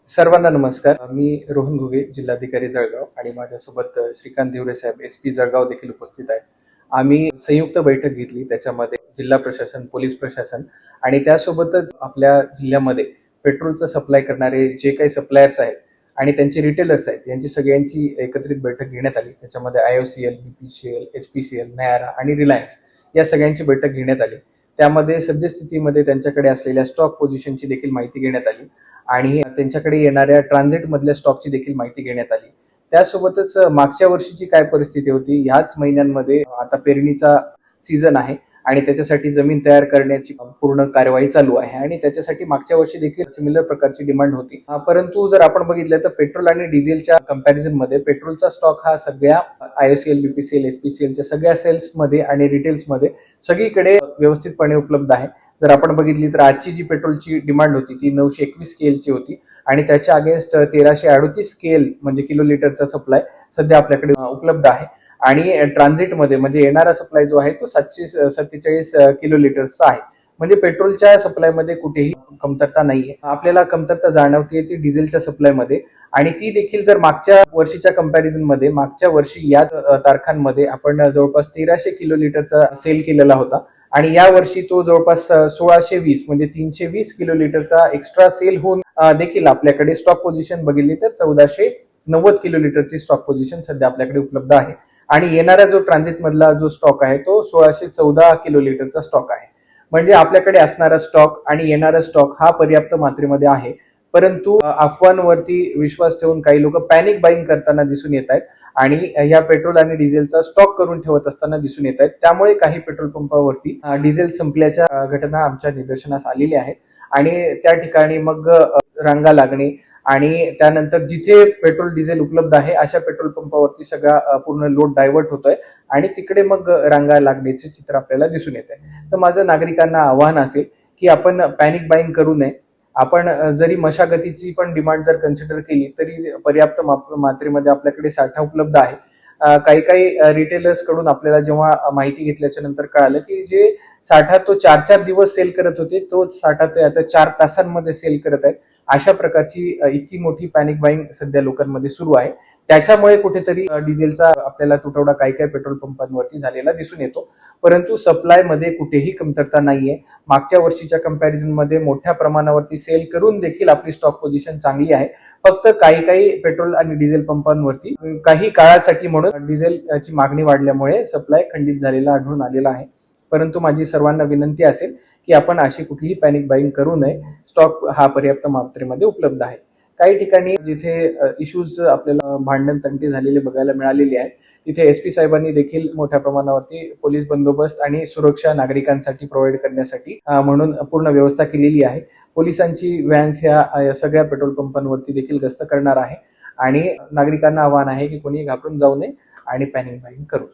सर्वांना नमस्कार. मी रोहन घुगे, जिल्हाधिकारी जळगाव आणि माझ्यासोबत श्रीकांत दिवरे साहेब SP जळगाव देखील उपस्थित आहेत. आम्ही संयुक्त बैठक घेतली. त्याच्यामध्ये जिल्हा प्रशासन, पोलीस प्रशासन आणि त्यासोबतच आपल्या जिल्ह्यामध्ये पेट्रोलचं सप्लाय करणारे जे काही सप्लायर्स आहेत आणि त्यांचे रिटेलर्स आहेत यांची सगळ्यांची एकत्रित बैठक घेण्यात आली. त्याच्यामध्ये IOCL, BPCL, HPCL, नयारा आणि रिलायन्स या सगळ्यांची बैठक घेण्यात आली. त्यामध्ये सद्यस्थितीमध्ये त्यांच्याकडे असलेल्या स्टॉक पोझिशनची देखील माहिती घेण्यात आली आणि त्यांच्याकडे येणाऱ्या ट्रान्झिट मधल्या स्टॉकची देखील माहिती घेण्यात आली. त्यासोबतच मागच्या वर्षीची काय परिस्थिती होती, ह्याच महिन्यांमध्ये आता पेरणीचा सीझन आहे आणि त्याच्यासाठी जमीन तयार करण्याची पूर्ण कार्यवाही चालू आहे आणि त्याच्यासाठी मागच्या वर्षी देखील सिमिलर प्रकारची डिमांड होती. परंतु जर आपण बघितलं तर पेट्रोल आणि डिझेलच्या कंपॅरिझन मध्ये पेट्रोलचा स्टॉक हा सगळ्या IOCL, BPCL, HPCLच्या सगळ्या सेल्समध्ये आणि रिटेल्समध्ये सगळीकडे व्यवस्थितपणे उपलब्ध आहे. जर आपण बघितली तर आजची जी पेट्रोलची डिमांड होती ती 921 KLची होती आणि त्याच्या अगेन्स्ट 1338 KL म्हणजे किलो लिटरचा सप्लाय सध्या आपल्याकडे उपलब्ध आहे आणि ट्रान्झिटमध्ये म्हणजे येणारा सप्लाय जो आहे तो 747 किलो लिटरचा आहे. म्हणजे पेट्रोलच्या सप्लायमध्ये कुठेही कमतरता नाहीये. आपल्याला कमतरता जाणवते ती डिझेलच्या सप्लायमध्ये आणि ती देखील जर मागच्या वर्षीच्या कंपॅरिझन मध्ये मागच्या वर्षी या तारखांमध्ये आपण जवळपास 1300 किलो लिटरचा सेल केलेला होता आणि या वर्षी तो जवळपास 1620 म्हणजे 320 किलो लिटरचा एक्स्ट्रा सेल होऊन देखील आपल्याकडे स्टॉक पोझिशन बघितली तर 1490 किलो लिटरची स्टॉक पोझिशन सध्या आपल्याकडे उपलब्ध आहे आणि येणारा जो ट्रान्झिट मधला जो स्टॉक आहे तो 1614 किलो लिटरचा स्टॉक आहे. म्हणजे आपल्याकडे असणारा स्टॉक आणि येणारा स्टॉक हा पर्याप्त मात्रेमध्ये आहे. परंतु अफवांवरती विश्वास ठेवून काही लोक पॅनिक बाईंग करताना दिसून येत आहेत आणि या पेट्रोल आणि डिझेलचा स्टॉक करून ठेवत असताना दिसून येत आहेत. त्यामुळे काही पेट्रोल पंपावरती डिझेल संपल्याच्या घटना आमच्या निदर्शनास आलेल्या आहेत आणि त्या ठिकाणी मग रांगा लागणे आणि त्यानंतर जिथे पेट्रोल डिझेल उपलब्ध आहे अशा पेट्रोल पंपावरती सगळा पूर्ण लोड डायव्हर्ट होतोय आणि तिकडे मग रांगा लागण्याचे चित्र आपल्याला दिसून येत आहे. तर माझं नागरिकांना आव्हान असेल की आपण पॅनिक बाईंग करू नये. आपण जरी मशागतीची पण डिमांड जर कन्सिडर केली तरी पर्याप्त मात्रेमध्ये आपल्याकडे साठा उपलब्ध आहे. काही काही रिटेलर्स कडून आपल्याला जेव्हा माहिती घेतल्याच्या नंतर कळालं की जे साठा तो 4-4 दिवस सेल करत होते तो साठा ते आता 4 तासांमध्ये सेल करत आहेत. अशा प्रकारची इतकी मोठी पॅनिक बाईंग सध्या लोकांमध्ये सुरू आहे. त्याच्यामुळे कुठेतरी डिझेलचा आपल्याला तुटवडा काही काही पेट्रोल पंपांवरती झालेला दिसून येतो. परंतु सप्लाय मध्ये कुठेही कमतरता नाहीये. मागच्या वर्षीच्या कंपॅरिझन मध्ये मोठ्या प्रमाणावरती सेल करून देखील आपली स्टॉक पोझिशन चांगली आहे. फक्त काही काही पेट्रोल आणि डिझेल पंपांवरती काही काळासाठी म्हणून डिझेलची मागणी वाढल्यामुळे सप्लाय खंडित झालेला आढळून आलेला आहे. परंतु माझी सर्वांना विनंती असेल की आपण अशी कुठलीही पॅनिक बाईंग करू नये. स्टॉक हा पर्याप्त मात्रेमध्ये उपलब्ध आहे. काही ठिकाणी जिथे इश्यूज आपल्याला भांडण तंटी झालेले बघायला मिळालेली आहे तिथे SP साहेबांनी देखील मोठ्या प्रमाणावरती पोलीस बंदोबस्त आणि सुरक्षा नागरिकांसाठी प्रोव्हाइड करण्यासाठी म्हणून पूर्ण व्यवस्था केलेली आहे. पोलिसांची व्हॅन्स ह्या सगळ्या पेट्रोल पंपांवरती देखील गस्त करणार आहे आणि नागरिकांना आवाहन आहे की कोणी घाबरून जाऊ नये आणि पॅनिक बाईंग करू.